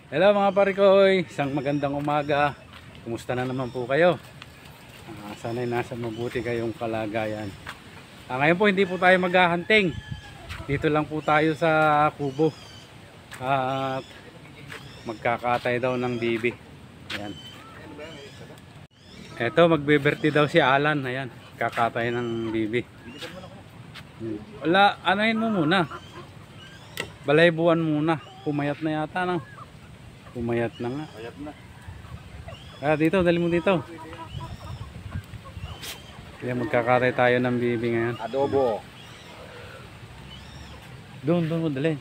Hello mga parikoy, isang magandang umaga. Kumusta na naman po kayo? Sana'y nasa mabuti kayong kalagayan. Ngayon po hindi po tayo maghahunting. Dito lang po tayo sa kubo. At magkakatay daw ng bibi. Ayan. Eto, magbe-birthday daw si Alan. Ayan, kakatay ng bibi. Wala, anuhin mo muna. Balaybuan muna. Pumayat na yata no? Pumayat na nga. Payat na. Dito, dali mo dito. Ayan, magkakatay tayo ng bibi ngayon. Adobo. Doon mo dali.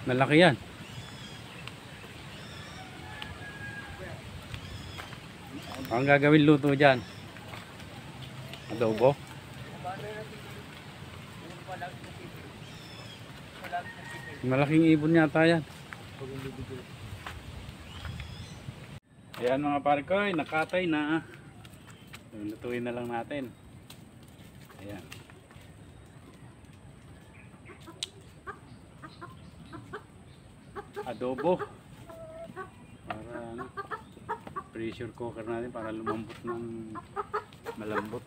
Malaki yan. Ang gagawin luto dyan? Adobo. Malaking ibon yata yan. Ayan mga parikoy, nakatay na. Lutuin na lang natin. Ayan. Adobo. Para ano, pressure cooker natin para lumambot ng malambot.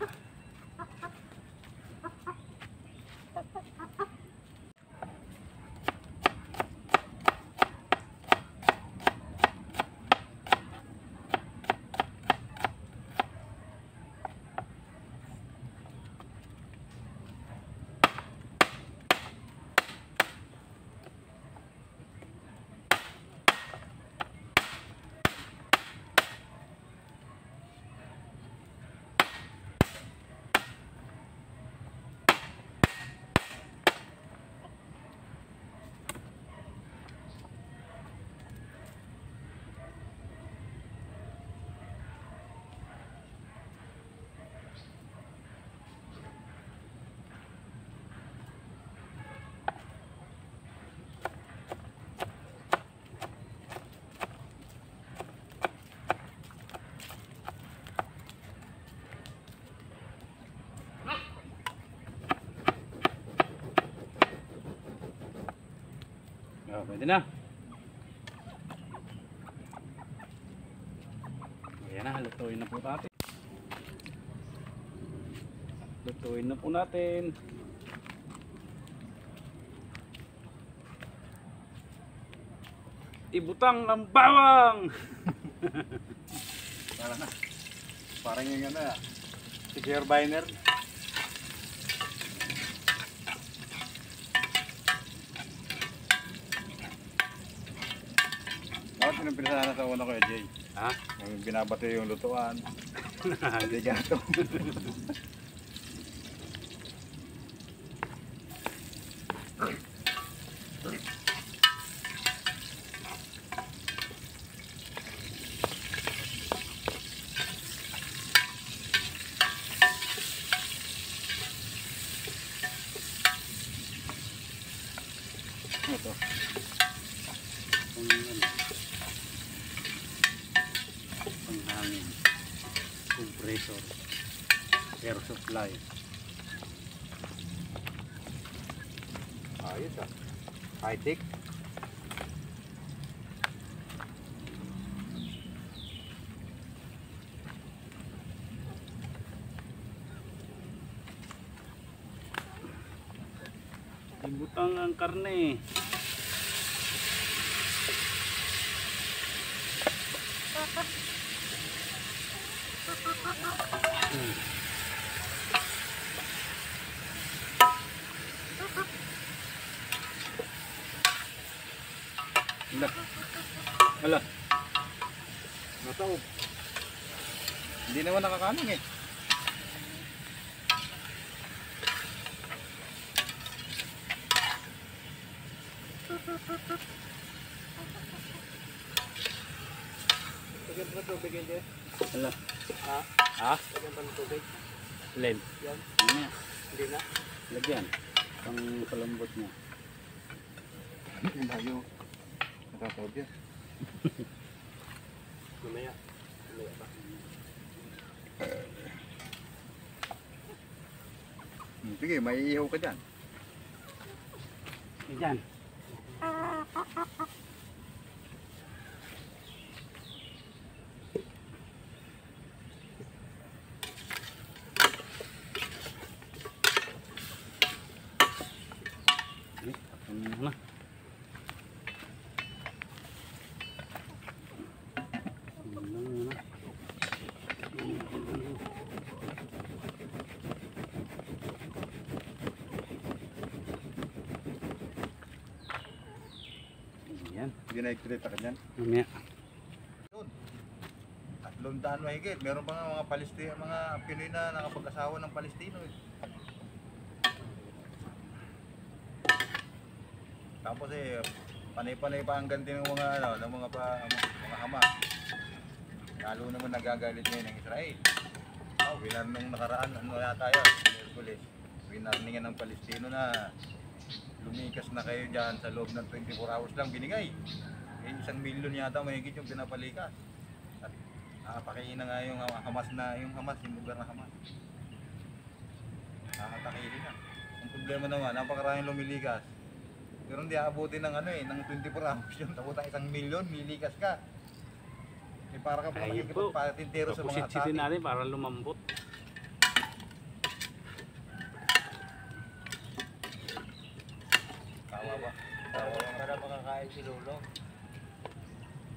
Pwede na. Ayan na, lutuin na po natin. Lutuin na po natin. Ibutang ang bawang! Parang yung ano ya. Si Gerbiner. Bakit pinapinasana sa una ko ya, Jay? Ha? Yung binabati yung lutuan. Hindi gato. Ito. Panghangin. Compressor. Air supply. Ayos ah. High-tech. Ibutang ang karne. Hala. Nataob. Hindi naman nakakanong eh. Lagyan pa ng tubig yun, Jay? Hala. Ha? Ha? Lagyan pa ng tubig? Len. Yan. Ano yan? Hindi na. Lagyan. Pang palambot niya. Yung bayo. Nakataob yan. Mamaya. Mamaya pa. Sige, may ihaw ka dyan. Diyan. Na. Yan. Ginaikrita ka dyan. Mamaya. Yun. 300 mahigit. Meron pa nga mga Palestina, mga Pinoy na nakapag-asawa ng Palestino eh. Tapos panay-panay pa ang ganti ng mga mga Hamas. Lalo naman nagagalit ngayon ng Israel. Winar nung nakaraan, yata yun, Miyerkules. Winarningan ng Palestino na lumikas na kayo dyan sa loob ng 24 hours lang binigay. 1 milyon yata mahigit yung pinapalikas. At pakiin na nga yung Hamas yung lugar na Hamas. Nakatakihin na. Ang problema naman, napakaraming lumilikas. Pero hindi aabutin ng ng 24 hours yun. Tapos 1 milyon, milikas ka. Para ka pa nakikipagpatintero sa mga atake. natin para lumambot. Tawa ba? Para makakain si Lolo.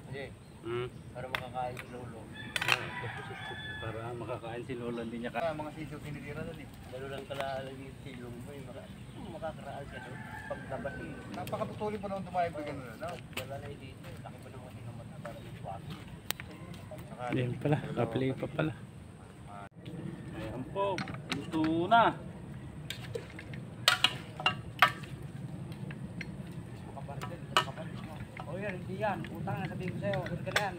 Hindi, para makakain si Lolo. Para makakain si Lolo, hindi niya Mga sisiw tinitira doon eh. Lalo lang kalalagay si Lolo mo, makakaraan ka doon. Paglabas eh. Napakatuloy pa naman tumayag pa gano'n. No? Wala na dito, laki pa naman ng mata para yung swaki. Ayan pala, kapili pa pala. Ayan po, ito na. O yan, hindi yan. Utang na sabihin ko sa'yo, huwag ka na yan.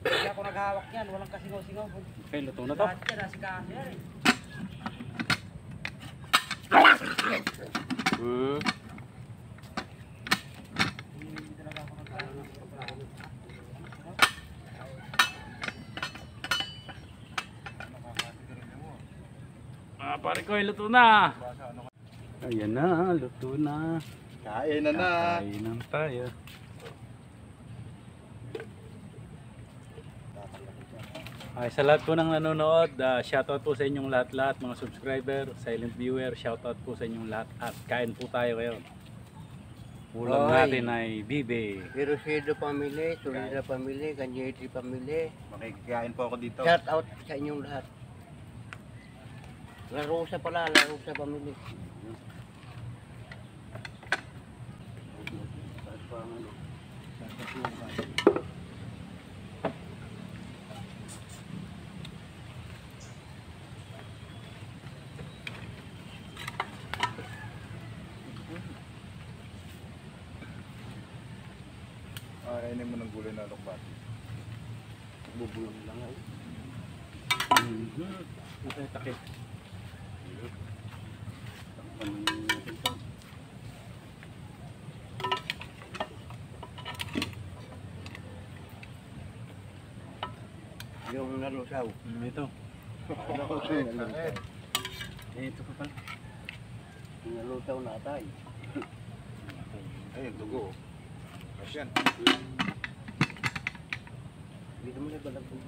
Hindi ako naghahawak yan, walang kasingaw-singaw. Okay, luto na to. Lahat yan, nasi kasi yan eh. Hindi talaga ako nagkakaroon ng pagkakaroon. Pare ko, luto na. Ayan na, luto na. Kain na na. Kainan tayo. Ay, sa lahat po ng nanonood, shoutout po sa inyong lahat-lahat, mga subscriber, silent viewer, shoutout po sa inyong lahat at kain po tayo ngayon. Ulam Oy. natin ay bibe. Hiroshima family, Tulila family, Kanyeti family. Makikikain po ako dito. Shout out sa inyong lahat. Larusa pala, Larusa family. Kainin mo ng gulay na lokbat. Bubulong lang ay. Ito yung takip. Takpan natin ito. Yung nalusaw. Ito. Ito pa pala. Yung nalusaw na atay. Ay, dugo. Asyan. Hindi naman ay balag kung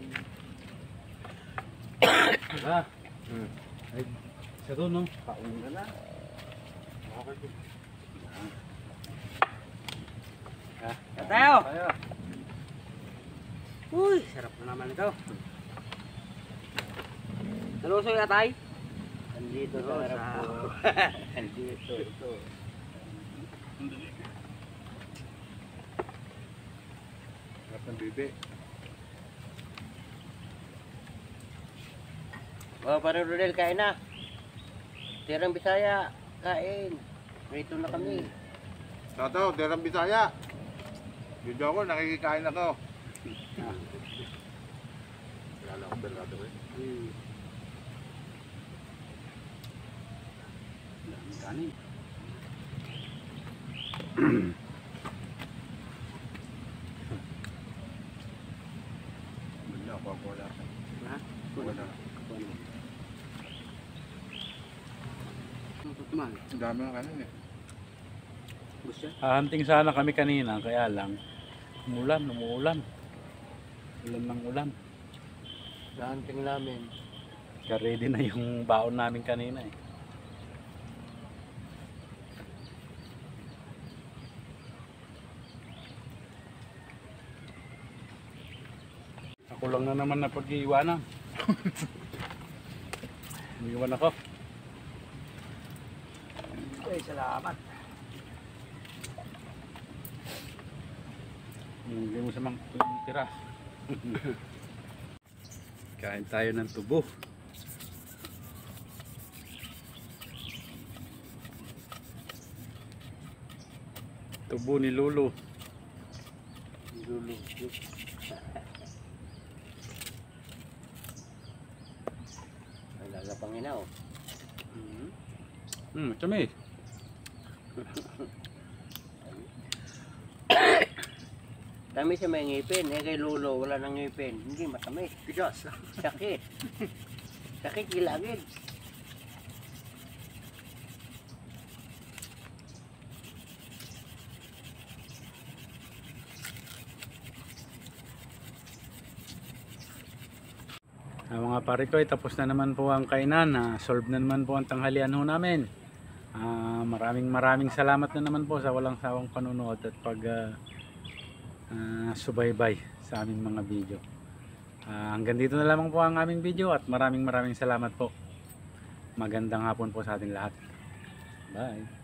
Ay, sa doon, no? pauna na. Okay. Tayo! Uy, sarap na naman ito. Nalusoy atay? Andito sa harap ko. Andito ito. Sarap ng bibi. Oh, para Rodel, kain na. Tirang Bisaya, kain. Rito na kami. Tato, Derang Bisaya. Dito ako, nakikikain ako. Wala akong bergado eh. Daming kanin. Wala ako, wala. Ha? Wala. Man, Ang dami ng kanin eh. gusto. Hahanting sana kami kanina, kaya lang umuulan. Ulan ng ulan. Nahanting namin. Kaya ready na yung baon namin kanina eh. Ako lang na naman na pag-iiwanan. Iiwan ako. Ay, salamat. Hindi mo samang tira. Kain tayo ng tubo. Tubo ni Lolo. Lulu. Ay, lalapangin na oh. Kami. Tamis siya may ngipin. Eh kay Lolo, wala nang ngipin. Hindi matamis. Tigas. Sakit. Sakit gilagid. Mga pare ko, tapos na naman po ang kainan. Solve na naman po ang tanghalian ho namin. Maraming salamat na naman po sa walang sawang panunood at pag subaybay sa aming mga video. Hanggang dito na lamang po ang aming video at maraming salamat po. Magandang hapon po sa ating lahat. Bye.